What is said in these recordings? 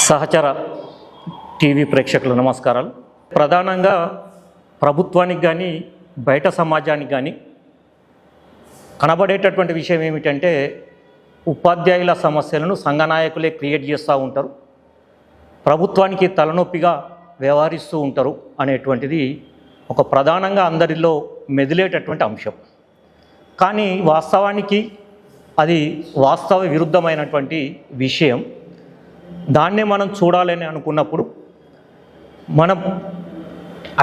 సహచర టీవీ ప్రేక్షకులు నమస్కారాలు. ప్రధానంగా ప్రభుత్వానికి కానీ బయట సమాజానికి కానీ కనబడేటటువంటి విషయం ఏమిటంటే ఉపాధ్యాయుల సమస్యలను సంఘ నాయకులే క్రియేట్ చేస్తూ ఉంటారు, ప్రభుత్వానికి తలనొప్పిగా వ్యవహరిస్తూ ఉంటారు అనేటువంటిది ఒక ప్రధానంగా అందరిలో మెదిలేటటువంటి అంశం. కానీ వాస్తవానికి అది వాస్తవ విరుద్ధమైనటువంటి విషయం. దాన్నే మనం చూడాలని అనుకున్నప్పుడు మనం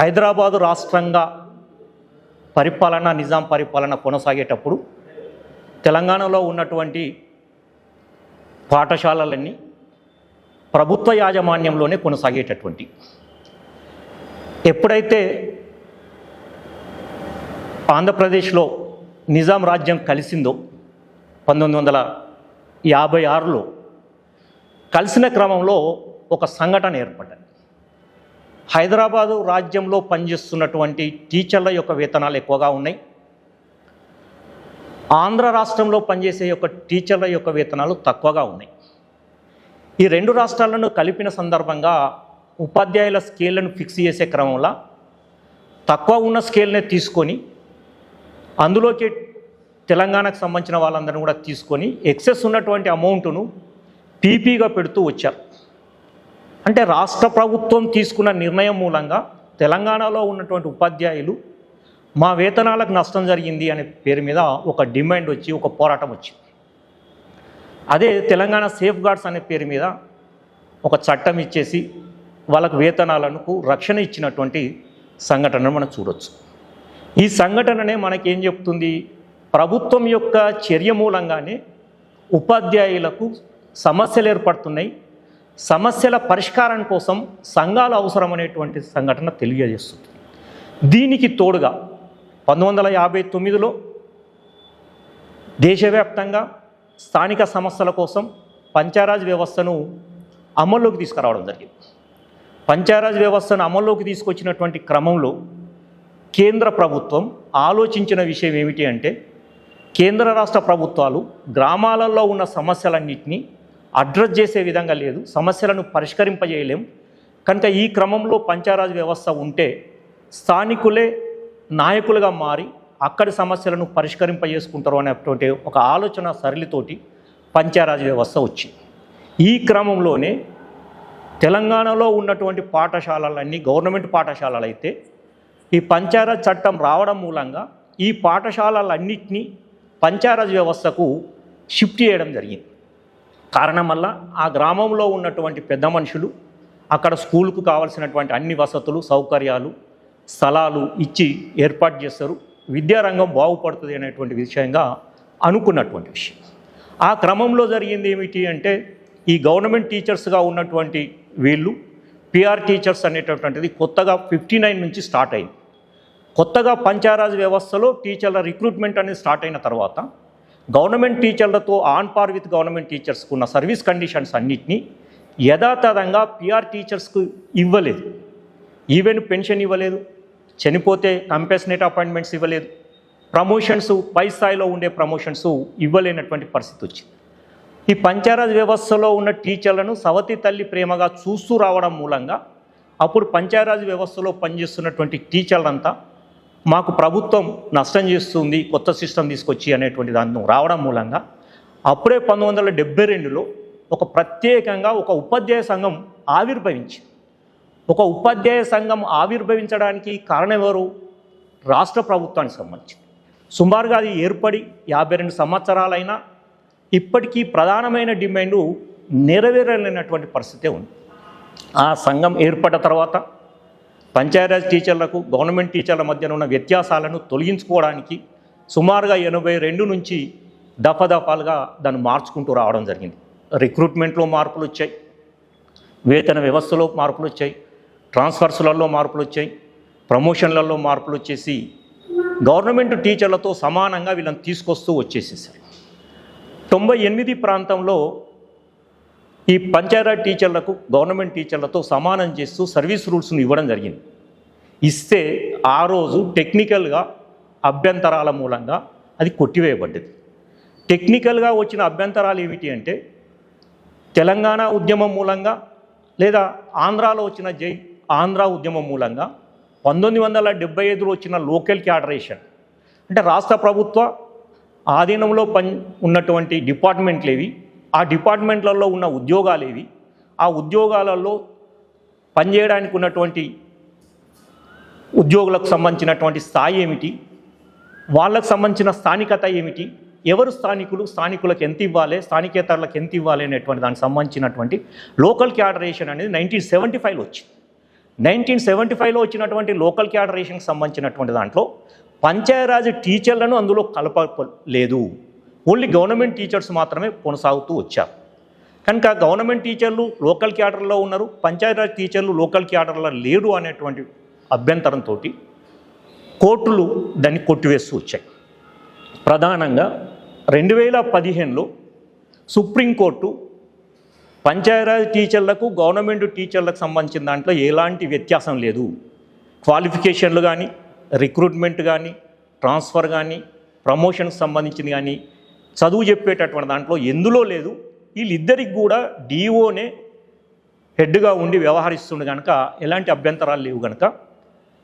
హైదరాబాదు రాష్ట్రంగా నిజాం పరిపాలన కొనసాగేటప్పుడు తెలంగాణలో ఉన్నటువంటి పాఠశాలలన్నీ ప్రభుత్వ యాజమాన్యంలోనే కొనసాగేటటువంటి. ఎప్పుడైతే ఆంధ్రప్రదేశ్లో నిజాం రాజ్యం కలిసిందో 1956లో కలిసిన క్రమంలో ఒక సంఘటన ఏర్పడ్డది. హైదరాబాదు రాజ్యంలో పనిచేస్తున్నటువంటి టీచర్ల యొక్క వేతనాలు ఎక్కువగా ఉన్నాయి, ఆంధ్ర రాష్ట్రంలో పనిచేసే యొక్క టీచర్ల యొక్క వేతనాలు తక్కువగా ఉన్నాయి. ఈ రెండు రాష్ట్రాలను కలిపిన సందర్భంగా ఉపాధ్యాయుల స్కేళ్లను ఫిక్స్ చేసే క్రమంలో తక్కువ ఉన్న స్కేల్నే తీసుకొని అందులోకి తెలంగాణకు సంబంధించిన వాళ్ళందరినీ కూడా తీసుకొని ఎక్సెస్ ఉన్నటువంటి అమౌంట్ను పీపీగా పెడుతూ వచ్చారు. అంటే రాష్ట్ర ప్రభుత్వం తీసుకున్న నిర్ణయం మూలంగా తెలంగాణలో ఉన్నటువంటి ఉపాధ్యాయులు మా వేతనాలకు నష్టం జరిగింది అనే పేరు మీద ఒక డిమాండ్ వచ్చి ఒక పోరాటం వచ్చింది. అదే తెలంగాణ సేఫ్ గార్డ్స్ అనే పేరు మీద ఒక చట్టం ఇచ్చేసి వాళ్ళకు వేతనాలకు రక్షణ ఇచ్చినటువంటి సంఘటనను మనం చూడవచ్చు. ఈ సంఘటననే మనకేం చెప్తుంది? ప్రభుత్వం యొక్క చర్య మూలంగానే ఉపాధ్యాయులకు సమస్యలు ఏర్పడుతున్నాయి, సమస్యల పరిష్కారం కోసం సంఘాలు అవసరం అనేటువంటి సంఘటన తెలియజేస్తుంది. దీనికి తోడుగా 1959లో దేశవ్యాప్తంగా స్థానిక సమస్యల కోసం పంచాయరాజ్ వ్యవస్థను అమల్లోకి తీసుకురావడం జరిగింది. పంచాయరాజ్ వ్యవస్థను అమల్లోకి తీసుకొచ్చినటువంటి క్రమంలో కేంద్ర ప్రభుత్వం ఆలోచించిన విషయం ఏమిటి అంటే, కేంద్ర రాష్ట్ర ప్రభుత్వాలు గ్రామాలలో ఉన్న సమస్యలన్నింటినీ అడ్రస్ చేసే విధంగా లేదు, సమస్యలను పరిష్కరింపజేయలేం కనుక ఈ క్రమంలో పంచాయరాజ్ వ్యవస్థ ఉంటే స్థానికులే నాయకులుగా మారి అక్కడి సమస్యలను పరిష్కరింపజేసుకుంటారు అనేటువంటి ఒక ఆలోచన సరళితోటి పంచాయరాజ్ వ్యవస్థ వచ్చింది. ఈ క్రమంలోనే తెలంగాణలో ఉన్నటువంటి పాఠశాలలన్నీ గవర్నమెంట్ పాఠశాలలు అయితే ఈ పంచాయరాజ్ చట్టం రావడం మూలంగా ఈ పాఠశాలలన్నింటినీ పంచాయరాజ్ వ్యవస్థకు షిఫ్ట్ చేయడం జరిగింది. కారణం వల్ల ఆ గ్రామంలో ఉన్నటువంటి పెద్ద మనుషులు అక్కడ స్కూల్కు కావాల్సినటువంటి అన్ని వసతులు సౌకర్యాలు స్థలాలు ఇచ్చి ఏర్పాటు చేస్తారు, విద్యారంగం బాగుపడుతుంది అనేటువంటి విషయంగా అనుకున్నటువంటి విషయం. ఆ క్రమంలో జరిగింది ఏమిటి అంటే, ఈ గవర్నమెంట్ టీచర్స్గా ఉన్నటువంటి వీళ్ళు పిఆర్ టీచర్స్ అనేటటువంటిది కొత్తగా 59 నుంచి స్టార్ట్ అయింది. కొత్తగా పంచాయరాజ్ వ్యవస్థలో టీచర్ల రిక్రూట్మెంట్ అనేది స్టార్ట్ అయిన తర్వాత గవర్నమెంట్ టీచర్లతో ఆన్ పార్ విత్ గవర్నమెంట్ టీచర్స్కు ఉన్న సర్వీస్ కండిషన్స్ అన్నిటినీ యథాతథంగా పిఆర్ టీచర్స్కు ఇవ్వలేదు. ఈవెన్ పెన్షన్ ఇవ్వలేదు, చనిపోతే కంపెన్సేట్ అపాయింట్మెంట్స్ ఇవ్వలేదు, ప్రమోషన్స్ పై స్థాయిలో ఉండే ప్రమోషన్స్ ఇవ్వలేనటువంటి పరిస్థితి వచ్చింది. ఈ పంచాయరాజ్ వ్యవస్థలో ఉన్న టీచర్లను సవతి తల్లి ప్రేమగా చూస్తూ రావడం మూలంగా అప్పుడు పంచాయరాజ్ వ్యవస్థలో పనిచేస్తున్నటువంటి టీచర్లంతా మాకు ప్రభుత్వం నష్టం చేస్తుంది కొత్త సిస్టమ్ తీసుకొచ్చి అనేటువంటి దాన్ని రావడం మూలంగా అప్పుడే 1972లో ఒక ప్రత్యేకంగా ఒక ఉపాధ్యాయ సంఘం ఆవిర్భవించింది. ఒక ఉపాధ్యాయ సంఘం ఆవిర్భవించడానికి కారణం ఎవరు? రాష్ట్ర ప్రభుత్వానికి సంబంధించింది. సుమారుగా అది ఏర్పడి 52 సంవత్సరాలైనా ఇప్పటికీ ప్రధానమైన డిమాండు నెరవేరలేనటువంటి పరిస్థితే ఉంది. ఆ సంఘం ఏర్పడ్డ తర్వాత పంచాయరాజ్ టీచర్లకు గవర్నమెంట్ టీచర్ల మధ్యన ఉన్న వ్యత్యాసాలను తొలగించుకోవడానికి సుమారుగా 82 నుంచి దఫాలుగా దాన్ని మార్చుకుంటూ రావడం జరిగింది. రిక్రూట్మెంట్లో మార్పులు వచ్చాయి, వేతన వ్యవస్థలో మార్పులు వచ్చాయి, ట్రాన్స్ఫర్స్లలో మార్పులు వచ్చాయి, ప్రమోషన్లలో మార్పులు వచ్చేసి గవర్నమెంట్ టీచర్లతో సమానంగా వీళ్ళని తీసుకొస్తూ వచ్చేసేసారు. 98 ప్రాంతంలో ఈ పంచాయరాజ్ టీచర్లకు గవర్నమెంట్ టీచర్లతో సమానం చేస్తూ సర్వీస్ రూల్స్ను ఇవ్వడం జరిగింది. ఇస్తే ఆ రోజు టెక్నికల్గా అభ్యంతరాల మూలంగా అది కొట్టివేయబడ్డది. టెక్నికల్గా వచ్చిన అభ్యంతరాలు ఏమిటి అంటే, తెలంగాణ ఉద్యమం మూలంగా లేదా ఆంధ్రాలో వచ్చిన ఆంధ్ర ఉద్యమం మూలంగా 1975లో వచ్చిన లోకల్ క్యాడరేషన్, అంటే రాష్ట్ర ప్రభుత్వ ఆధీనంలో ఉన్నటువంటి డిపార్ట్మెంట్లు ఏవి, ఆ డిపార్ట్మెంట్లలో ఉన్న ఉద్యోగాలు ఏవి, ఆ ఉద్యోగాలలో పనిచేయడానికి ఉన్నటువంటి ఉద్యోగులకు సంబంధించినటువంటి స్థాయి ఏమిటి, వాళ్ళకు సంబంధించిన స్థానికత ఏమిటి, ఎవరు స్థానికులకు ఎంత ఇవ్వాలి, స్థానికేతరులకు ఎంత ఇవ్వాలి అనేటువంటి దానికి సంబంధించినటువంటి లోకల్ క్యాడరేషన్ అనేది 1975లో వచ్చింది. 1975లో వచ్చినటువంటి లోకల్ క్యాడరేషన్కి సంబంధించినటువంటి దాంట్లో పంచాయతీరాజ్ టీచర్లను అందులో కలపలేదు. ఓన్లీ గవర్నమెంట్ టీచర్స్ మాత్రమే కొనసాగుతూ వచ్చారు. కనుక గవర్నమెంట్ టీచర్లు లోకల్ క్యాడర్లో ఉన్నారు, పంచాయతీరాజ్ టీచర్లు లోకల్ క్యాడర్లో లేరు అనేటువంటి అభ్యంతరంతో కోర్టులు దాన్ని కొట్టివేస్తూ వచ్చాయి. ప్రధానంగా 2015లో సుప్రీంకోర్టు పంచాయతీరాజ్ టీచర్లకు గవర్నమెంట్ టీచర్లకు సంబంధించిన దాంట్లో ఎలాంటి వ్యత్యాసం లేదు, క్వాలిఫికేషన్లు కానీ, రిక్రూట్మెంట్ కానీ, ట్రాన్స్ఫర్ కానీ, ప్రమోషన్కి సంబంధించింది కానీ, చదువు చెప్పేటటువంటి దాంట్లో ఎందులో లేదు, వీళ్ళిద్దరికి కూడా డిఓనే హెడ్గా ఉండి వ్యవహరిస్తుండే కనుక ఎలాంటి అభ్యంతరాలు లేవు కనుక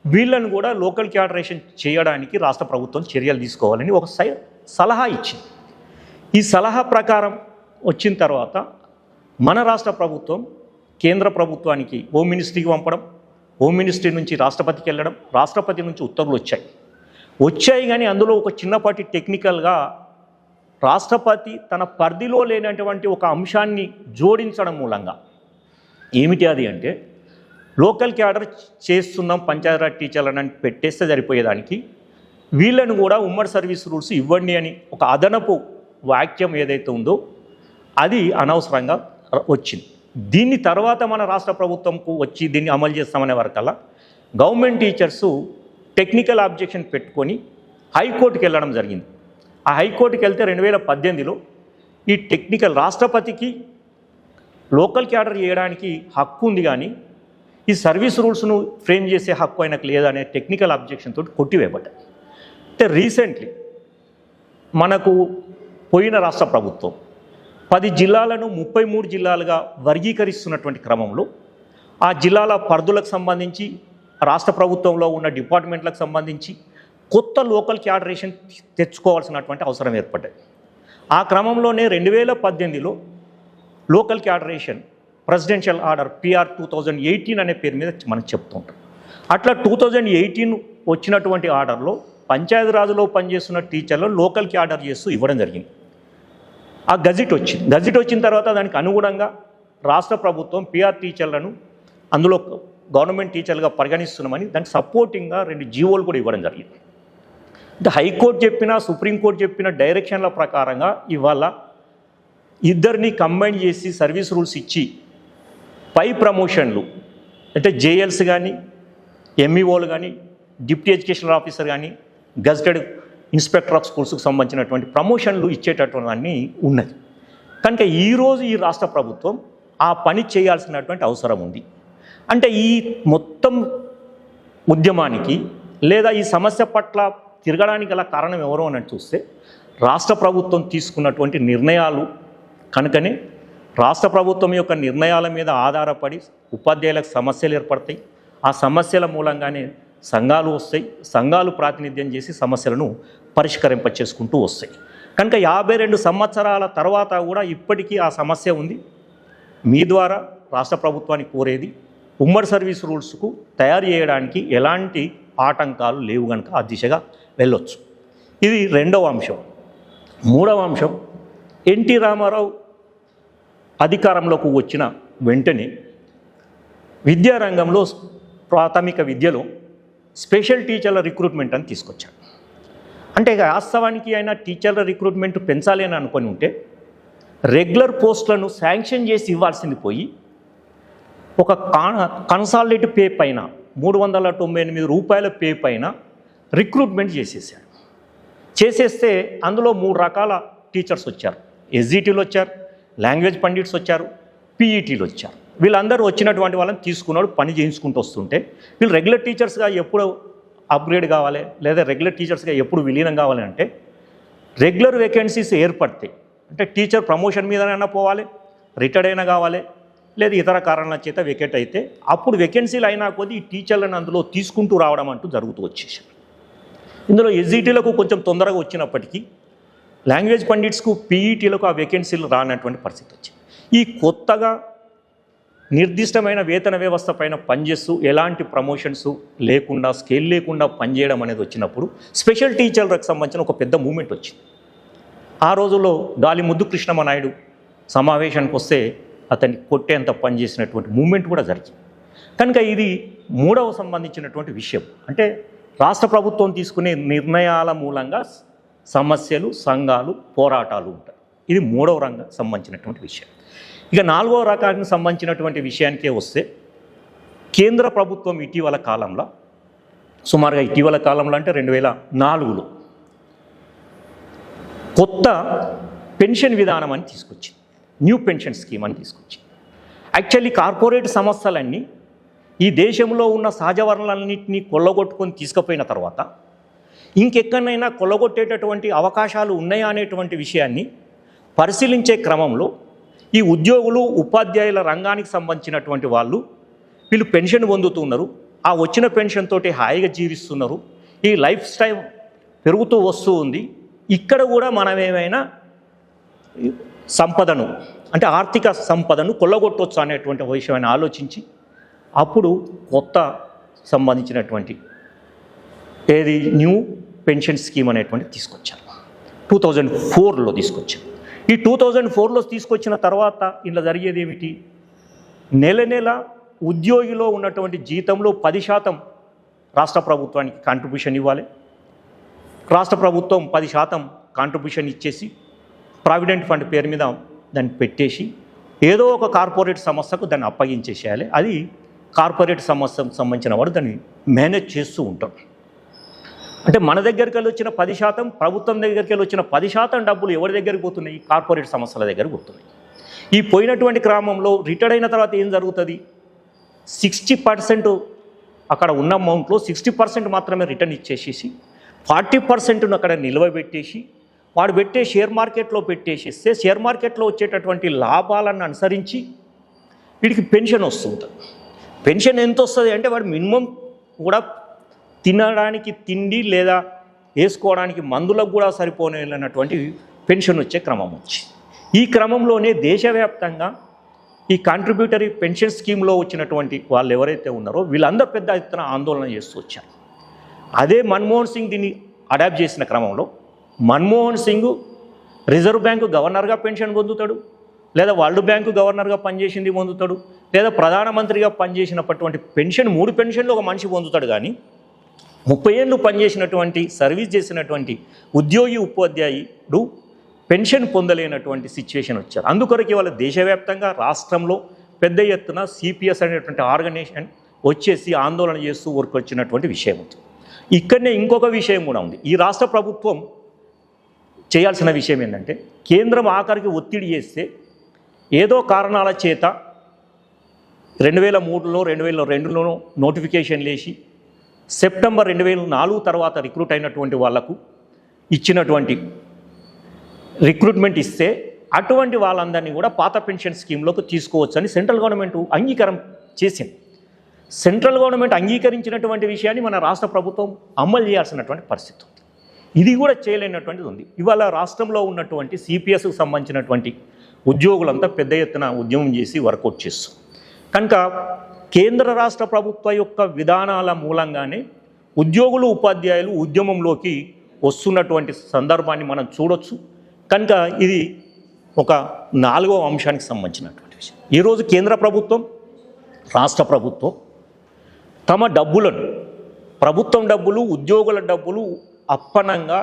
వీళ్ళను కూడా లోకల్ క్యాడరేషన్ చేయడానికి రాష్ట్ర ప్రభుత్వం చర్యలు తీసుకోవాలని ఒక సలహా ఇచ్చింది. ఈ సలహా ప్రకారం వచ్చిన తర్వాత మన రాష్ట్ర ప్రభుత్వం కేంద్ర ప్రభుత్వానికి హోమ్ మినిస్ట్రీకి పంపడం, హోమ్ మినిస్ట్రీ నుంచి రాష్ట్రపతికి వెళ్ళడం, రాష్ట్రపతి నుంచి ఉత్తర్వులు వచ్చాయి కానీ అందులో ఒక చిన్నపాటి టెక్నికల్గా రాష్ట్రపతి తన పరిధిలో లేనటువంటి ఒక అంశాన్ని జోడించడం మూలంగా ఏమిటి అది అంటే, లోకల్ క్యాడర్ చేస్తున్నాం పంచాయతీరాజ్ టీచర్లను పెట్టేస్తే సరిపోయేదానికి వీళ్ళను కూడా ఉమ్మడి సర్వీస్ రూల్స్ ఇవ్వండి అని ఒక అదనపు వాక్యం ఏదైతే ఉందో అది అనవసరంగా వచ్చింది. దీన్ని తర్వాత మన రాష్ట్ర ప్రభుత్వంకు వచ్చి దీన్ని అమలు చేస్తామనే వరకల్లా గవర్నమెంట్ టీచర్సు టెక్నికల్ ఆబ్జెక్షన్ పెట్టుకొని హైకోర్టుకి వెళ్ళడం జరిగింది. ఆ హైకోర్టుకి వెళ్తే 2018లో ఈ టెక్నికల్ రాష్ట్రపతికి లోకల్ క్యాడర్ చేయడానికి హక్కు ఉంది కానీ ఈ సర్వీస్ రూల్స్ను ఫ్రేమ్ చేసే హక్కు ఆయనకు లేదనే టెక్నికల్ అబ్జెక్షన్ తోటి కొట్టివేయబడ్డాయి. అంటే రీసెంట్లీ మనకు పోయిన రాష్ట్ర ప్రభుత్వం 10 జిల్లాలను 33 జిల్లాలుగా వర్గీకరిస్తున్నటువంటి క్రమంలో ఆ జిల్లాల పరిధులకు సంబంధించి రాష్ట్ర ప్రభుత్వంలో ఉన్న డిపార్ట్మెంట్లకు సంబంధించి కొత్త లోకల్ క్యాడరేషన్ తెచ్చుకోవాల్సినటువంటి అవసరం ఏర్పడ్డది. ఆ క్రమంలోనే 2018లో లోకల్ క్యాడరేషన్ ప్రెసిడెన్షియల్ ఆర్డర్ పిఆర్ 2018 అనే పేరు మీద మనం చెప్తుంటాం. అట్లా 2018 వచ్చినటువంటి ఆర్డర్లో పంచాయతీరాజ్లో పనిచేస్తున్న టీచర్లను లోకల్ క్యాడర్ చేస్తూ ఇవ్వడం జరిగింది. ఆ గజెట్ వచ్చిన తర్వాత దానికి అనుగుణంగా రాష్ట్ర ప్రభుత్వం పిఆర్ టీచర్లను అందులో గవర్నమెంట్ టీచర్లుగా పరిగణిస్తున్నామని దానికి సపోర్టింగ్గా 2 జీవోలు కూడా ఇవ్వడం జరిగింది. అంటే హైకోర్టు చెప్పిన సుప్రీంకోర్టు చెప్పిన డైరెక్షన్ల ప్రకారంగా ఇవాళ ఇద్దరిని కంబైన్ చేసి సర్వీస్ రూల్స్ ఇచ్చి పై ప్రమోషన్లు అంటే జేఎల్స్ కానీ, ఎంఈఓలు కానీ, డిప్యూటీ ఎడ్యుకేషనల్ ఆఫీసర్ కానీ, గజెటెడ్ ఇన్స్పెక్టర్ ఆఫ్ స్కూల్స్కి సంబంధించినటువంటి ప్రమోషన్లు ఇచ్చేటటువంటి అన్నీ ఉన్నది. కనుక ఈరోజు ఈ రాష్ట్ర ప్రభుత్వం ఆ పని చేయాల్సినటువంటి అవసరం ఉంది. అంటే ఈ మొత్తం ఉద్యమానికి లేదా ఈ సమస్య పట్ల తిరగడానికి గల కారణం ఎవరో అని చూస్తే రాష్ట్ర ప్రభుత్వం తీసుకున్నటువంటి నిర్ణయాలు కనుకనే రాష్ట్ర ప్రభుత్వం యొక్క నిర్ణయాల మీద ఆధారపడి ఉపాధ్యాయులకు సమస్యలు ఏర్పడతాయి. ఆ సమస్యల మూలంగానే సంఘాలు వస్తాయి, సంఘాలు ప్రాతినిధ్యం చేసి సమస్యలను పరిష్కరింపచేసుకుంటూ వస్తాయి. కనుక 52 సంవత్సరాల తర్వాత కూడా ఇప్పటికీ ఆ సమస్య ఉంది. మీ ద్వారా రాష్ట్ర ప్రభుత్వానికి కోరేది ఉమ్మడి సర్వీస్ రూల్స్కు తయారు చేయడానికి ఎలాంటి ఆటంకాలు లేవు కనుక ఆ దిశగా వెళ్ళొచ్చు. ఇది 2వ అంశం. 3వ అంశం, ఎన్టీ రామారావు అధికారంలోకి వచ్చిన వెంటనే విద్యారంగంలో ప్రాథమిక విద్యలో స్పెషల్ టీచర్ల రిక్రూట్మెంట్ అని తీసుకొచ్చాడు. అంటే వాస్తవానికి ఆయన టీచర్ల రిక్రూట్మెంట్ పెంచాలి అని అనుకొని ఉంటే రెగ్యులర్ పోస్టులను శాంక్షన్ చేసి ఇవ్వాల్సింది పోయి ఒక కన్సాలిడేట్ పే పైన 398 రూపాయల పే పైన రిక్రూట్మెంట్ చేసేస్తే అందులో 3 రకాల టీచర్స్ వచ్చారు. ఎస్జిటీలు వచ్చారు, లాంగ్వేజ్ పండిట్స్ వచ్చారు, పీఈటీలు వచ్చారు. వీళ్ళందరూ వచ్చినటువంటి వాళ్ళని తీసుకున్నాడు, పని చేయించుకుంటూ వస్తుంటే వీళ్ళు రెగ్యులర్ టీచర్స్గా ఎప్పుడు అప్గ్రేడ్ కావాలి లేదా రెగ్యులర్ టీచర్స్గా ఎప్పుడు విలీనం కావాలి అంటే రెగ్యులర్ వేకెన్సీస్ ఏర్పడతాయి. అంటే టీచర్ ప్రమోషన్ మీదనైనా పోవాలి, రిటైర్డ్ అయినా కావాలి, లేదా ఇతర కారణాల చేత వెకెట్ అయితే అప్పుడు వెకెన్సీలు అయినా కొద్దీ ఈ టీచర్లను అందులో తీసుకుంటూ రావడం అంటూ జరుగుతూ వచ్చేసారు. ఇందులో ఎస్జిటీలకు కొంచెం తొందరగా వచ్చినప్పటికీ లాంగ్వేజ్ పండిట్స్కు పీఈటీలకు ఆ వేకెన్సీలు రానటువంటి పరిస్థితి వచ్చింది. ఈ కొత్తగా నిర్దిష్టమైన వేతన వ్యవస్థ పైన పనిచేస్తూ ఎలాంటి ప్రమోషన్స్ లేకుండా స్కేల్ లేకుండా పనిచేయడం అనేది వచ్చినప్పుడు స్పెషల్ టీచర్లకు సంబంధించిన ఒక పెద్ద మూమెంట్ వచ్చింది. ఆ రోజుల్లో గాలి ముద్దు కృష్ణమనాయుడు సమావేశానికి వస్తే అతన్ని కొట్టేంత పనిచేసినటువంటి మూమెంట్ కూడా జరిగింది. కనుక ఇది మూడవ సంబంధించినటువంటి విషయం. అంటే రాష్ట్ర ప్రభుత్వం తీసుకునే నిర్ణయాల మూలంగా సమస్యలు, సంఘాలు, పోరాటాలు ఉంటాయి. ఇది మూడవ రంగం సంబంధించినటువంటి విషయం. ఇక నాలుగవ రకానికి సంబంధించినటువంటి విషయానికే వస్తే కేంద్ర ప్రభుత్వం ఇటీవల కాలంలో సుమారుగా ఇటీవల కాలంలో అంటే 2004లో కొత్త పెన్షన్ విధానం అని తీసుకొచ్చింది. న్యూ పెన్షన్ స్కీమ్ అని తీసుకొచ్చింది. యాక్చువల్లీ కార్పొరేట్ సంస్థలన్నీ ఈ దేశంలో ఉన్న సహజ వనరులన్నింటినీ కొల్లగొట్టుకొని తీసుకుపోయిన తర్వాత ఇంకెక్కడైనా కొల్లగొట్టేటటువంటి అవకాశాలు ఉన్నాయా అనేటువంటి విషయాన్ని పరిశీలించే క్రమంలో ఈ ఉద్యోగులు, ఉపాధ్యాయుల రంగానికి సంబంధించినటువంటి వీళ్ళు పెన్షన్ పొందుతున్నారు. ఆ వచ్చిన పెన్షన్ తోటి హాయిగా జీవిస్తున్నారు. ఈ లైఫ్ స్టైల్ పెరుగుతూ వస్తూ ఉంది. ఇక్కడ కూడా మనం ఏమైనా సంపదను అంటే ఆర్థిక సంపదను కొల్లగొట్టవచ్చు అనేటువంటి విషయాన్ని ఆలోచించి అప్పుడు కొత్త సంబంధించినటువంటి ఏది న్యూ పెన్షన్ స్కీమ్ అనేటువంటి తీసుకొచ్చారు. 2004లో తీసుకొచ్చారు. ఈ 2004లో తీసుకొచ్చిన తర్వాత ఇలా జరిగేది ఏమిటి? నెల నెల ఉద్యోగిలో ఉన్నటువంటి జీతంలో 10% రాష్ట్ర ప్రభుత్వానికి కాంట్రిబ్యూషన్ ఇవ్వాలి. రాష్ట్ర ప్రభుత్వం 10% కాంట్రిబ్యూషన్ ఇచ్చేసి ప్రావిడెంట్ ఫండ్ పేరు మీద దాన్ని పెట్టేసి ఏదో ఒక కార్పొరేట్ సంస్థకు దాన్ని అప్పగించేసేయాలి. అది కార్పొరేట్ సంస్థకు సంబంధించిన వాడు దాన్ని మేనేజ్ చేస్తూ ఉంటాం. అంటే మన దగ్గరికి వెళ్ళి వచ్చిన 10%, ప్రభుత్వం దగ్గరికి వెళ్ళి వచ్చిన 10% డబ్బులు ఎవరి దగ్గరికి పోతున్నాయి? కార్పొరేట్ సంస్థల దగ్గరికి పోతున్నాయి. ఈ పోయినటువంటి క్రమంలో రిటైర్డ్ అయిన తర్వాత ఏం జరుగుతుంది? 60% అక్కడ ఉన్న అమౌంట్లో 60% మాత్రమే రిటర్న్ ఇచ్చేసేసి 40%ను అక్కడ నిల్వబెట్టేసి వాడు పెట్టే షేర్ మార్కెట్లో పెట్టేసేస్తే షేర్ మార్కెట్లో వచ్చేటటువంటి లాభాలను అనుసరించి వీడికి పెన్షన్ వస్తుంటుంది. పెన్షన్ ఎంత వస్తుంది అంటే వాడు మినిమం కూడా తినడానికి తిండి లేదా వేసుకోవడానికి మందులకు కూడా సరిపోలేనటువంటి పెన్షన్ వచ్చే క్రమం వచ్చి ఈ క్రమంలోనే దేశవ్యాప్తంగా ఈ కాంట్రిబ్యూటరీ పెన్షన్ స్కీమ్లో వచ్చినటువంటి వాళ్ళు ఎవరైతే ఉన్నారో వీళ్ళందరూ పెద్ద ఎత్తున ఆందోళన చేస్తూ వచ్చారు. అదే మన్మోహన్ సింగ్ దీన్ని అడాప్ట్ చేసిన క్రమంలో మన్మోహన్ సింగ్ రిజర్వ్ బ్యాంకు గవర్నర్గా పెన్షన్ పొందుతాడు, లేదా వరల్డ్ బ్యాంకు గవర్నర్గా పనిచేసింది పొందుతాడు, లేదా ప్రధానమంత్రిగా పనిచేసినటువంటి పెన్షన్ 3 పెన్షన్లు ఒక మనిషి పొందుతాడు. కానీ 30 ఏళ్ళు పనిచేసినటువంటి సర్వీస్ చేసినటువంటి ఉద్యోగి, ఉపాధ్యాయుడు పెన్షన్ పొందలేనటువంటి సిచ్యువేషన్ వచ్చారు. అందుకొరకు ఇవాళ దేశవ్యాప్తంగా రాష్ట్రంలో పెద్ద ఎత్తున సిపిఎస్ అనేటువంటి ఆర్గనైజేషన్ వచ్చేసి ఆందోళన చేస్తూ వర్క్ వచ్చినటువంటి విషయం ఉంది. ఇక్కడనే ఇంకొక విషయం కూడా ఉంది. ఈ రాష్ట్ర ప్రభుత్వం చేయాల్సిన విషయం ఏంటంటే కేంద్రం ఆఖరికి ఒత్తిడి చేస్తే ఏదో కారణాల చేత 2003లో 2002లో నోటిఫికేషన్ లేచి సెప్టెంబర్ 2004 తర్వాత రిక్రూట్ అయినటువంటి వాళ్లకు ఇచ్చినటువంటి రిక్రూట్మెంట్ ఇస్తే అటువంటి వాళ్ళందరినీ కూడా పాత పెన్షన్ స్కీమ్లోకి తీసుకోవచ్చని సెంట్రల్ గవర్నమెంట్ అంగీకారం చేసింది. సెంట్రల్ గవర్నమెంట్ అంగీకరించినటువంటి విషయాన్ని మన రాష్ట్ర ప్రభుత్వం అమలు చేయాల్సినటువంటి పరిస్థితి ఉంది. ఇది కూడా చేయలేనటువంటిది ఉంది. ఇవాళ రాష్ట్రంలో ఉన్నటువంటి సిపిఎస్కు సంబంధించినటువంటి ఉద్యోగులంతా పెద్ద ఎత్తున ఉద్యమం చేసి వర్కౌట్ చేస్తారు. కనుక కేంద్ర రాష్ట్ర ప్రభుత్వ యొక్క విధానాల మూలంగానే ఉద్యోగులు, ఉపాధ్యాయులు ఉద్యమంలోకి వస్తున్నటువంటి సందర్భాన్ని మనం చూడొచ్చు. కనుక ఇది ఒక 4వ అంశానికి సంబంధించినటువంటి విషయం. ఈరోజు కేంద్ర ప్రభుత్వం, రాష్ట్ర ప్రభుత్వం తమ డబ్బులను, ప్రభుత్వం డబ్బులు, ఉద్యోగుల డబ్బులు అప్పనంగా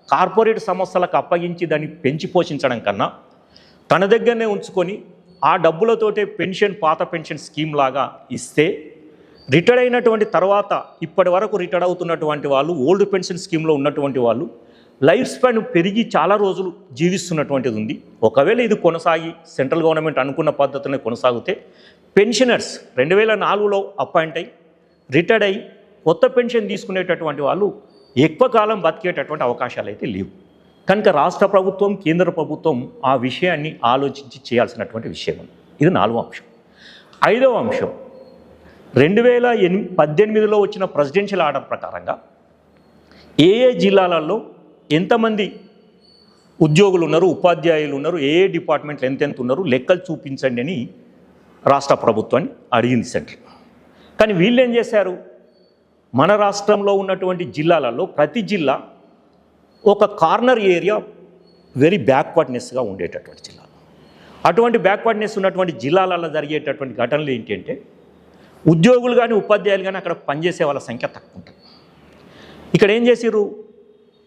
కార్పొరేట్ సంస్థలకు అప్పగించి దాన్ని పెంచి పోషించడం కన్నా తన దగ్గరనే ఉంచుకొని ఆ డబ్బులతోటే పెన్షన్, పాత పెన్షన్ స్కీమ్ లాగా ఇస్తే రిటైర్డ్ అయినటువంటి తర్వాత ఇప్పటి వరకు రిటైర్డ్ అవుతున్నటువంటి వాళ్ళు, ఓల్డ్ పెన్షన్ స్కీమ్లో ఉన్నటువంటి వాళ్ళు లైఫ్ స్పాన్ పెరిగి చాలా రోజులు జీవిస్తున్నటువంటిది ఉంది. ఒకవేళ ఇది కొనసాగి సెంట్రల్ గవర్నమెంట్ అనుకున్న పద్ధతిలో కొనసాగితే పెన్షనర్స్ 2004లో అపాయింట్ అయ్యి రిటైర్డ్ అయ్యి కొత్త పెన్షన్ తీసుకునేటటువంటి వాళ్ళు ఎక్కువ కాలం బతికేటటువంటి అవకాశాలు అయితే లేవు. కనుక రాష్ట్ర ప్రభుత్వం, కేంద్ర ప్రభుత్వం ఆ విషయాన్ని ఆలోచించి చేయాల్సినటువంటి విషయం ఉంది. ఇది 4వ అంశం. ఐదవ అంశం 2018లో వచ్చిన ప్రెసిడెన్షియల్ ఆర్డర్ ప్రకారంగా ఏ జిల్లాలలో ఎంతమంది ఉద్యోగులు ఉన్నారు, ఉపాధ్యాయులు ఉన్నారు, ఏ డిపార్ట్మెంట్లు ఎంతెంత ఉన్నారు లెక్కలు చూపించండి అని రాష్ట్ర ప్రభుత్వాన్ని అడిగింది సెంటర్. కానీ వీళ్ళు ఏం చేశారు, మన రాష్ట్రంలో ఉన్నటువంటి జిల్లాలలో ప్రతి జిల్లా ఒక కార్నర్ ఏరియా వెరీ బ్యాక్వర్డ్నెస్గా ఉండేటటువంటి జిల్లా. అటువంటి బ్యాక్వర్డ్నెస్ ఉన్నటువంటి జిల్లాలలో జరిగేటటువంటి ఘటనలు ఏంటంటే ఉద్యోగులు కానీ ఉపాధ్యాయులు కానీ అక్కడ పనిచేసే వాళ్ళ సంఖ్య తక్కువ ఉంటుంది. ఇక్కడ ఏం చేసిర్రు,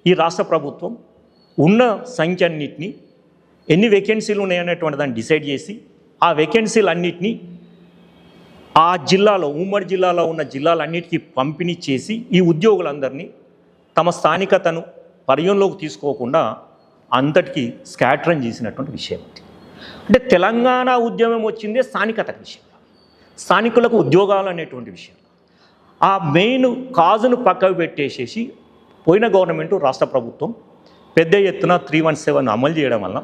ఈ రాష్ట్ర ప్రభుత్వం ఉన్న సంఖ్య అన్నింటినీ ఎన్ని వేకెన్సీలు ఉన్నాయనేటువంటి దాన్ని డిసైడ్ చేసి ఆ వేకెన్సీలు అన్నింటినీ ఆ జిల్లాలో ఉమ్మడి జిల్లాలో ఉన్న జిల్లాలన్నిటికీ పంపిణీ చేసి ఈ ఉద్యోగులందరినీ తమ స్థానికతను పరిగణలోకి తీసుకోకుండా అంతటికీ స్కాటరింగ్ చేసినటువంటి విషయం. అంటే తెలంగాణ ఉద్యమం వచ్చిందే స్థానికత విషయం, స్థానికులకు ఉద్యోగాలు అనేటువంటి విషయం. ఆ మెయిన్ కాజును పక్కకు పెట్టేసేసి పోయిన గవర్నమెంటు రాష్ట్ర ప్రభుత్వం పెద్ద ఎత్తున 317 అమలు చేయడం వల్ల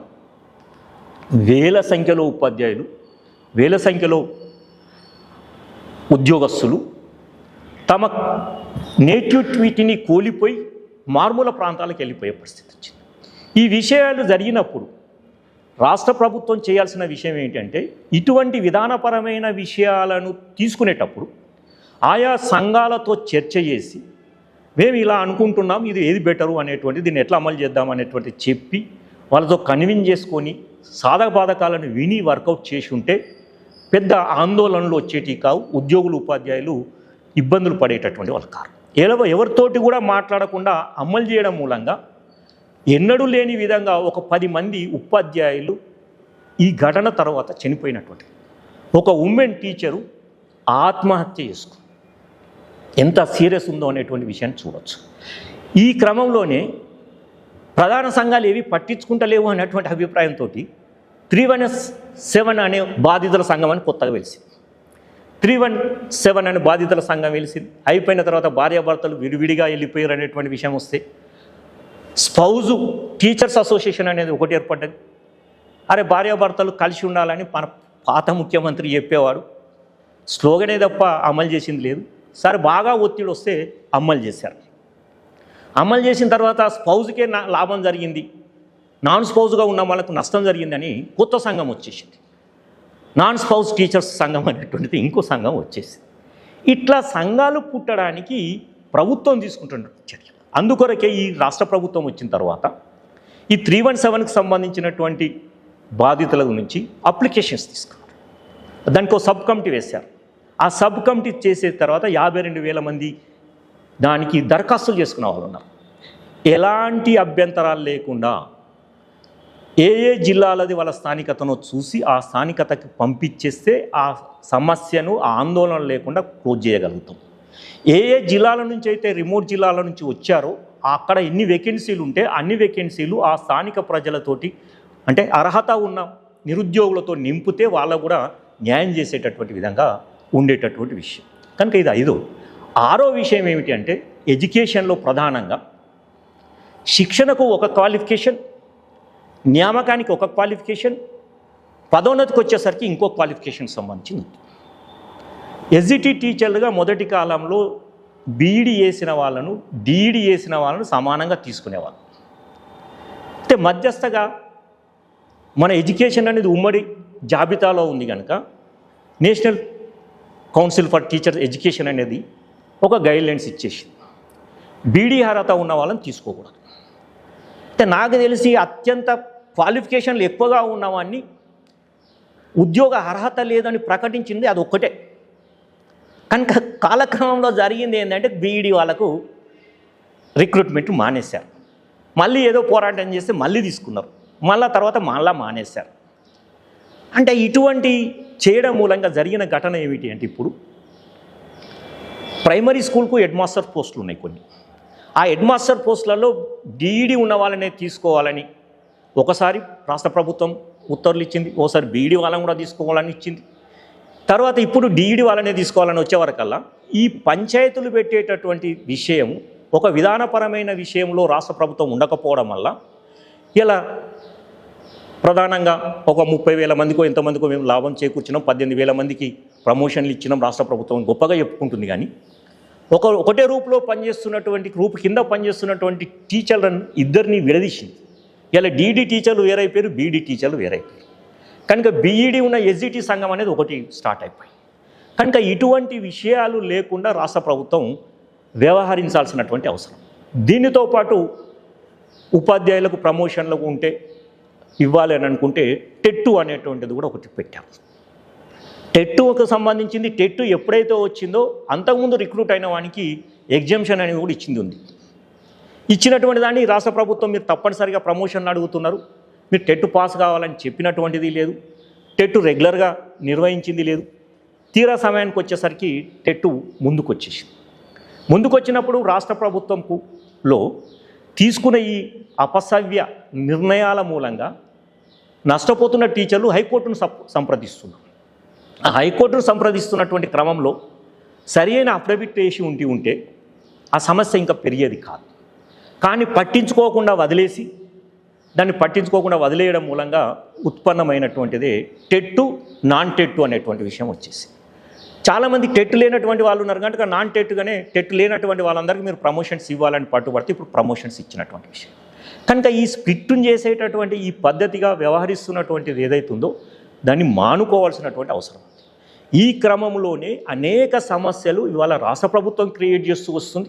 వేల సంఖ్యలో ఉపాధ్యాయులు, వేల సంఖ్యలో ఉద్యోగస్తులు తమ నేటివిటీని కోల్పోయి మారుమూల ప్రాంతాలకు వెళ్ళిపోయే పరిస్థితి వచ్చింది. ఈ విషయాలు జరిగినప్పుడు రాష్ట్ర ప్రభుత్వం చేయాల్సిన విషయం ఏంటంటే ఇటువంటి విధానపరమైన విషయాలను తీసుకునేటప్పుడు ఆయా సంఘాలతో చర్చ చేసి మేము ఇలా అనుకుంటున్నాం, ఇది ఏది బెటరు అనేటువంటి, దీన్ని ఎట్లా అమలు చేద్దాం అనేటువంటి చెప్పి వాళ్ళతో కన్విన్స్ చేసుకొని సాధక బాధకాలను విని వర్కౌట్ చేసి ఉంటే పెద్ద ఆందోళనలు వచ్చేటివి కావు, ఉద్యోగులు ఉపాధ్యాయులు ఇబ్బందులు పడేటటువంటి వాళ్ళు కారు. ఎవరితోటి కూడా మాట్లాడకుండా అమలు చేయడం మూలంగా ఎన్నడూ లేని విధంగా ఒక 10 మంది ఉపాధ్యాయులు ఈ ఘటన తర్వాత చనిపోయినటువంటి ఒక ఉమెన్ టీచరు ఆత్మహత్య చేసుకుంది. ఎంత సీరియస్ ఉందో అనేటువంటి విషయాన్ని చూడవచ్చు. ఈ క్రమంలోనే ప్రధాన సంఘాలు ఏవి పట్టించుకుంటలేవు అనేటువంటి అభిప్రాయంతో 317 అనే బాధితుల సంఘం అని కొత్తగా వెలిసింది. 317 అనే బాధితుల సంఘం వెలిసింది. అయిపోయిన తర్వాత భార్యాభర్తలు విడివిడిగా వెళ్ళిపోయారు అనేటువంటి విషయం వస్తే స్పౌజు టీచర్స్ అసోసియేషన్ అనేది ఒకటి ఏర్పడ్డది. అరే భార్యాభర్తలు కలిసి ఉండాలని మన పాత ముఖ్యమంత్రి చెప్పేవాడు, స్లోగనే తప్ప అమలు చేసింది లేదు. సరే బాగా ఒత్తిడి వస్తే అమలు చేశారు. అమలు చేసిన తర్వాత స్పౌజ్కే లాభం జరిగింది, నాన్ స్పౌజ్గా ఉన్న వాళ్ళకు నష్టం జరిగిందని కొత్త సంఘం వచ్చేసింది. నాన్ స్పౌజ్ టీచర్స్ సంఘం అనేటువంటిది ఇంకో సంఘం వచ్చేసింది. ఇట్లా సంఘాలు పుట్టడానికి ప్రభుత్వం తీసుకుంటున్న చర్యలు. అందుకొరకే ఈ రాష్ట్ర ప్రభుత్వం వచ్చిన తర్వాత ఈ 317కి సంబంధించినటువంటి బాధితుల నుంచి అప్లికేషన్స్ తీసుకున్నారు. దానికి సబ్ కమిటీ వేశారు. ఆ సబ్ కమిటీ చేసే తర్వాత 52,000 మంది దానికి దరఖాస్తులు చేసుకున్న వాళ్ళు ఉన్నారు. ఎలాంటి అభ్యంతరాలు లేకుండా ఏ జిల్లాలది వాళ్ళ స్థానికతను చూసి ఆ స్థానికతకి పంపించేస్తే ఆ సమస్యను ఆ ఆందోళన లేకుండా క్లోజ్ చేయగలుగుతాం. ఏ జిల్లాల నుంచి అయితే రిమోట్ జిల్లాల నుంచి వచ్చారో అక్కడ ఎన్ని వేకెన్సీలు ఉంటే అన్ని వేకెన్సీలు ఆ స్థానిక ప్రజలతోటి అంటే అర్హత ఉన్న నిరుద్యోగులతో నింపితే వాళ్ళకు కూడా న్యాయం చేసేటటువంటి విధంగా ఉండేటటువంటి విషయం. కనుక ఇది 5. 6వ విషయం ఏమిటి అంటే ఎడ్యుకేషన్లో ప్రధానంగా శిక్షణకు ఒక క్వాలిఫికేషన్, నియామకానికి ఒక క్వాలిఫికేషన్, పదోన్నతికి వచ్చేసరికి ఇంకో క్వాలిఫికేషన్ సంబంధించింది. ఎస్జిటి టీచర్లుగా మొదటి కాలంలో బీఈడి చేసిన వాళ్ళను డిఈడి చేసిన వాళ్ళను సమానంగా తీసుకునేవాళ్ళు. అంటే మధ్యస్థగా మన ఎడ్యుకేషన్ అనేది ఉమ్మడి జాబితాలో ఉంది కనుక national council for teachers education అనేది ఒక గైడ్లైన్స్ ఇచ్చేసింది. బీడీ అర్హత ఉన్న వాళ్ళని తీసుకోకూడదు. అంటే నాకు తెలిసి అత్యంత క్వాలిఫికేషన్లు ఎక్కువగా ఉన్నవాన్ని ఉద్యోగ అర్హత లేదని ప్రకటించింది అది ఒక్కటే. కనుక కాలక్రమంలో జరిగింది ఏంటంటే బీఈడి వాళ్ళకు రిక్రూట్మెంట్ మానేశారు. మళ్ళీ ఏదో పోరాటం చేస్తే మళ్ళీ తీసుకున్నారు, మళ్ళీ తర్వాత మళ్ళీ మానేశారు. అంటే ఇటువంటి చేయడం మూలంగా జరిగిన ఘటన ఏమిటి అంటే ఇప్పుడు ప్రైమరీ స్కూల్కు హెడ్ మాస్టర్ పోస్టులు ఉన్నాయి కొన్ని. ఆ హెడ్ మాస్టర్ పోస్టులలో డిఈడి ఉన్న వాళ్ళనే తీసుకోవాలని ఒకసారి రాష్ట్ర ప్రభుత్వం ఉత్తర్వులు ఇచ్చింది, ఓసారి బీఈడి వాళ్ళని కూడా తీసుకోవాలని ఇచ్చింది. తర్వాత ఇప్పుడు డిఈడి వాళ్ళనే తీసుకోవాలని వచ్చేవరకల్లా ఈ పంచాయతీలు పెట్టేటటువంటి విషయం ఒక విధానపరమైన విషయంలో రాష్ట్ర ప్రభుత్వం ఉండకపోవడం వల్ల ఇలా ప్రధానంగా ఒక 30,000 మందికో ఎంతమందికో మేము లాభం చేకూర్చినాం, 18,000 మందికి ప్రమోషన్లు ఇచ్చినాం రాష్ట్ర ప్రభుత్వం గొప్పగా చెప్పుకుంటుంది, కానీ ఒకటే రూపులో పనిచేస్తున్నటువంటి గ్రూప్ కింద పనిచేస్తున్నటువంటి టీచర్లను ఇద్దరిని విడదీసింది. ఇలా డీడీ టీచర్లు వేరైపోయారు, బీడీ టీచర్లు వేరైపోయారు. కనుక బీఈడీ ఉన్న ఎస్జిటి సంఘం అనేది ఒకటి స్టార్ట్ అయిపోయింది. కనుక ఇటువంటి విషయాలు లేకుండా రాష్ట్ర ప్రభుత్వం వ్యవహరించాల్సినటువంటి అవసరం. దీనితో పాటు ఉపాధ్యాయులకు ప్రమోషన్లకు ఉంటే ఇవ్వాలి అని అనుకుంటే టెట్టు అనేటువంటిది కూడా ఒకటి పెట్టాము. టెట్టుకు సంబంధించింది టెట్టు ఎప్పుడైతే వచ్చిందో అంతకుముందు రిక్రూట్ అయిన వానికి ఎగ్జామ్షన్ అనేది కూడా ఉంది. ఇచ్చినటువంటి దాన్ని రాష్ట్ర ప్రభుత్వం మీరు తప్పనిసరిగా ప్రమోషన్లు అడుగుతున్నారు, మీరు టెట్టు పాస్ కావాలని చెప్పినటువంటిది లేదు, టెట్టు రెగ్యులర్గా నిర్వహించింది లేదు. తీరా సమయానికి వచ్చేసరికి టెట్టు ముందుకొచ్చినప్పుడు రాష్ట్ర ప్రభుత్వంలో తీసుకున్న ఈ అపసవ్య నిర్ణయాల మూలంగా నష్టపోతున్న టీచర్లు హైకోర్టును సంప్రదిస్తున్నారు. ఆ హైకోర్టును సంప్రదిస్తున్నటువంటి క్రమంలో సరి అయిన అఫిడవిట్ వేసి ఉంటే ఆ సమస్య ఇంకా పెరిగేది కాదు. కానీ పట్టించుకోకుండా వదిలేయడం మూలంగా ఉత్పన్నమైనటువంటిదే టెట్టు నాన్ టెట్టు అనేటువంటి విషయం వచ్చేసి. చాలామంది టెట్టు లేనటువంటి వాళ్ళు ఉన్నారు కనుక నాన్ టెట్టుగానే టెట్టు లేనటువంటి వాళ్ళందరికీ మీరు ప్రమోషన్స్ ఇవ్వాలని పట్టుబడితే ఇప్పుడు ప్రమోషన్స్ ఇచ్చినటువంటి విషయం. కనుక ఈ స్ప్లిట్టును చేసేటటువంటి ఈ పద్ధతిగా వ్యవహరిస్తున్నటువంటిది ఏదైతుందో దాన్ని మానుకోవాల్సినటువంటి అవసరం ఉంది. ఈ క్రమంలోనే అనేక సమస్యలు ఇవాళ రాష్ట్ర ప్రభుత్వం క్రియేట్ చేస్తూ వస్తుంది.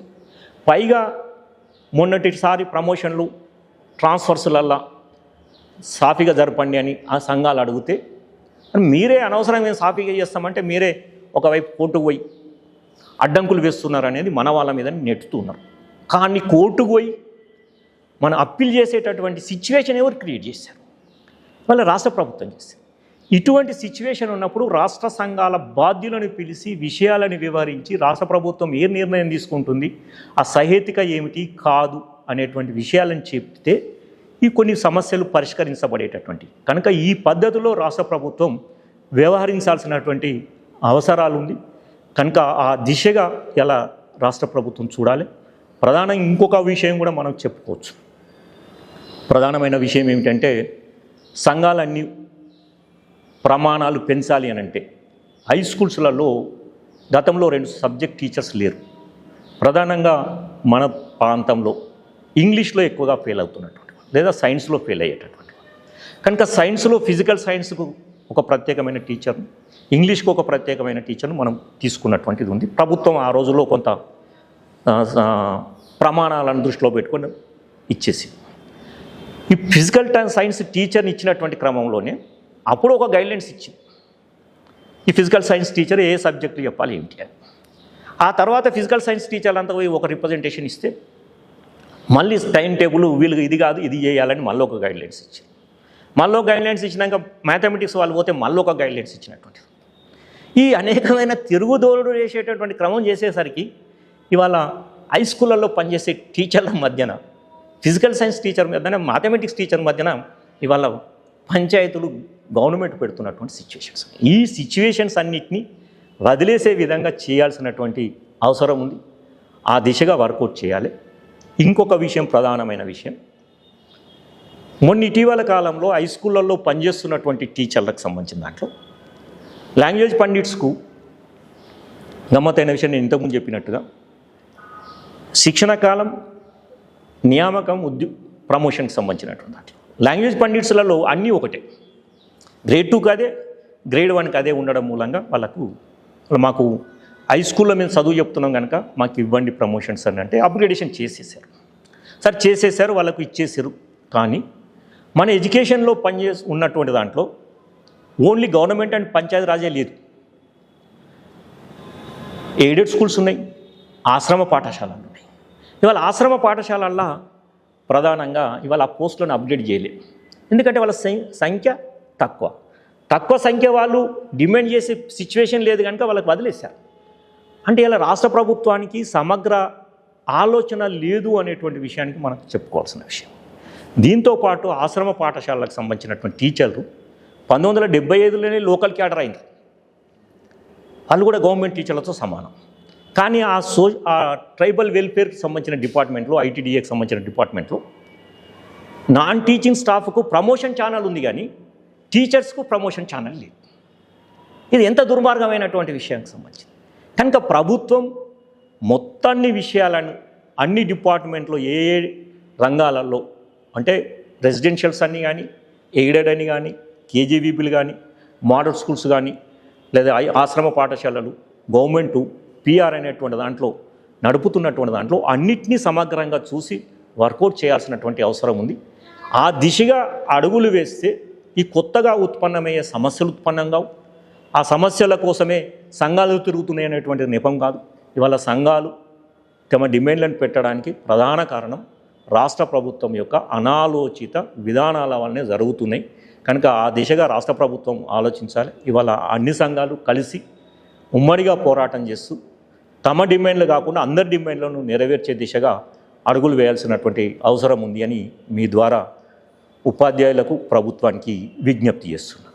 పైగా మొన్నటిసారి ప్రమోషన్లు ట్రాన్స్ఫర్స్లల్లా సాఫీగా జరపండి అని ఆ సంఘాలు అడిగితే మీరే అనవసరంగా సాఫీగా చేస్తామంటే మీరే ఒకవైపు కోర్టుకు పోయి అడ్డంకులు వేస్తున్నారు అనేది మన వాళ్ళ మీద నెట్టుతున్నారు. కానీ కోర్టుకు పోయి మనం అప్పీల్ చేసేటటువంటి సిచ్యువేషన్ ఎవరు క్రియేట్ చేశారు? వాళ్ళ రాష్ట్ర ప్రభుత్వం చేశారు. ఇటువంటి సిచ్యువేషన్ ఉన్నప్పుడు రాష్ట్ర సంఘాల బాధ్యులను పిలిచి విషయాలను వివరించి రాష్ట్ర ప్రభుత్వం ఏ నిర్ణయం తీసుకుంటుంది, ఆ సహేతుక ఏమిటి కాదు అనేటువంటి విషయాలను చెప్తే ఈ కొన్ని సమస్యలు పరిష్కరించబడేటటువంటి. కనుక ఈ పద్ధతిలో రాష్ట్ర ప్రభుత్వం వ్యవహరించాల్సినటువంటి అవసరాలు ఉంది. కనుక ఆ దిశగా ఎలా రాష్ట్ర ప్రభుత్వం చూడాలి. ప్రధానంగా ఇంకొక విషయం కూడా మనం చెప్పుకోవచ్చు. ప్రధానమైన విషయం ఏమిటంటే సంఘాలన్నీ ప్రమాణాలు పెంచాలి అని అంటే హై స్కూల్స్లలో గతంలో 2 సబ్జెక్ట్ టీచర్స్ లేరు. ప్రధానంగా మన ప్రాంతంలో ఇంగ్లీష్లో ఎక్కువగా ఫెయిల్ అవుతున్నటువంటి లేదా సైన్స్లో ఫెయిల్ అయ్యేటటువంటి. కనుక సైన్స్లో ఫిజికల్ సైన్స్కు ఒక ప్రత్యేకమైన టీచర్ను, ఇంగ్లీష్కు ఒక ప్రత్యేకమైన టీచర్ను మనం తీసుకున్నటువంటిది ఉంది. ప్రభుత్వం ఆ రోజుల్లో కొంత ప్రమాణాలను దృష్టిలో పెట్టుకొని ఇచ్చేసి ఈ ఫిజికల్ సైన్స్ టీచర్ని ఇచ్చినటువంటి క్రమంలోనే అప్పుడు ఒక గైడ్లైన్స్ ఇచ్చింది. ఈ ఫిజికల్ సైన్స్ టీచర్ ఏ సబ్జెక్టు చెప్పాలి ఏమిటి అని. ఆ తర్వాత ఫిజికల్ సైన్స్ టీచర్లు అంతా పోయి ఒక రిప్రజెంటేషన్ ఇస్తే మళ్ళీ టైం టేబుల్ వీళ్ళకి ఇది కాదు ఇది చేయాలని మళ్ళీ ఒక గైడ్లైన్స్ ఇచ్చింది. మళ్ళీ గైడ్లైన్స్ ఇచ్చినాక మ్యాథమెటిక్స్ వాళ్ళు పోతే మళ్ళీ ఒక గైడ్లైన్స్ ఇచ్చినటువంటి. ఈ అనేకమైన తిరుగుదోడు చేసేటటువంటి క్రమం చేసేసరికి ఇవాళ హై స్కూళ్ళల్లో పనిచేసే టీచర్ల మధ్యన ఫిజికల్ సైన్స్ టీచర్ మధ్యన మ్యాథమెటిక్స్ టీచర్ మధ్యన ఇవాళ పంచాయతీలు గవర్నమెంట్ పెడుతున్నటువంటి సిచ్యువేషన్స్. ఈ సిచ్యువేషన్స్ అన్నిటినీ వదిలేసే విధంగా చేయాల్సినటువంటి అవసరం ఉంది. ఆ దిశగా వర్కౌట్ చేయాలి. ఇంకొక విషయం, ప్రధానమైన విషయం, ఇటీవల కాలంలో హై స్కూళ్ళల్లో పనిచేస్తున్నటువంటి టీచర్లకు సంబంధించిన దాంట్లో లాంగ్వేజ్ పండిట్స్కు గమ్మతైన విషయం నేను ఇంతకుముందు చెప్పినట్టుగా శిక్షణ కాలం, నియామకం, ప్రమోషన్కి సంబంధించినటువంటి దాంట్లో లాంగ్వేజ్ పండిట్స్లలో అన్నీ ఒకటే. గ్రేడ్ 2కి అదే, గ్రేడ్ 1కి అదే ఉండడం మూలంగా మాకు హై స్కూల్లో మేము చదువు చెప్తున్నాం కనుక మాకు ఇవ్వండి ప్రమోషన్స్ అని అంటే అప్గ్రేడేషన్ చేసేసారు, వాళ్ళకు ఇచ్చేసారు. కానీ మన ఎడ్యుకేషన్లో ఉన్నటువంటి దాంట్లో ఓన్లీ గవర్నమెంట్ అండ్ పంచాయతీ రాజే లేదు. ఎయిడెడ్ స్కూల్స్ ఉన్నాయి, ఆశ్రమ పాఠశాలలు ఉన్నాయి. ఇవాళ ఆశ్రమ పాఠశాలల్లో ప్రధానంగా ఇవాళ ఆ పోస్టులను అప్డేట్ చేయలేదు. ఎందుకంటే వాళ్ళ సంఖ్య తక్కువ సంఖ్య వాళ్ళు డిమాండ్ చేసే సిచ్యువేషన్ లేదు కనుక వాళ్ళకి వదిలేశారు. అంటే ఇలా రాష్ట్ర ప్రభుత్వానికి సమగ్ర ఆలోచన లేదు అనేటువంటి విషయానికి మనం చెప్పుకోవాల్సిన విషయం. దీంతోపాటు ఆశ్రమ పాఠశాలకు సంబంధించినటువంటి టీచర్లు 1975లోనే లోకల్ క్యాడర్ అయింది. వాళ్ళు కూడా గవర్నమెంట్ టీచర్లతో సమానం. కానీ ఆ ట్రైబల్ వెల్ఫేర్కి సంబంధించిన డిపార్ట్మెంట్లో, ఐటీడీఏకి సంబంధించిన డిపార్ట్మెంట్లో నాన్ టీచింగ్ స్టాఫ్కు ప్రమోషన్ ఛానల్ ఉంది, కానీ టీచర్స్కు ప్రమోషన్ ఛానల్ లేదు. ఇది ఎంత దుర్మార్గమైనటువంటి విషయానికి సంబంధించింది. కనుక ప్రభుత్వం మొత్తాన్ని విషయాలను అన్ని డిపార్ట్మెంట్లో ఏ ఏ రంగాలలో అంటే రెసిడెన్షియల్స్ అన్నీ కానీ, ఎయిడెడ్ అని కానీ, కేజీవీపీలు కానీ, మోడల్ స్కూల్స్ కానీ, లేదా ఆశ్రమ పాఠశాలలు, గవర్నమెంటు పిఆర్ అనేటువంటి దాంట్లో నడుపుతున్నటువంటి దాంట్లో అన్నిటినీ సమగ్రంగా చూసి వర్కౌట్ చేయాల్సినటువంటి అవసరం ఉంది. ఆ దిశగా అడుగులు వేస్తే ఈ కొత్తగా ఉత్పన్నమయ్యే సమస్యలు ఉత్పన్నం కావు. ఆ సమస్యల కోసమే సంఘాలు తిరుగుతున్నాయి అనేటువంటి నెపం కాదు. ఇవాళ సంఘాలు తమ డిమాండ్లను పెట్టడానికి ప్రధాన కారణం రాష్ట్ర ప్రభుత్వం యొక్క అనాలోచిత విధానాల వల్లనే జరుగుతున్నాయి. కనుక ఆ దిశగా రాష్ట్ర ప్రభుత్వం ఆలోచించాలి. ఇవాళ అన్ని సంఘాలు కలిసి ఉమ్మడిగా పోరాటం చేస్తూ తమ డిమాండ్లు కాకుండా అందరి డిమాండ్లను నెరవేర్చే దిశగా అడుగులు వేయాల్సినటువంటి అవసరం ఉంది అని మీ ద్వారా ఉపాధ్యాయులకు ప్రభుత్వానికి విజ్ఞప్తి చేస్తున్నాను.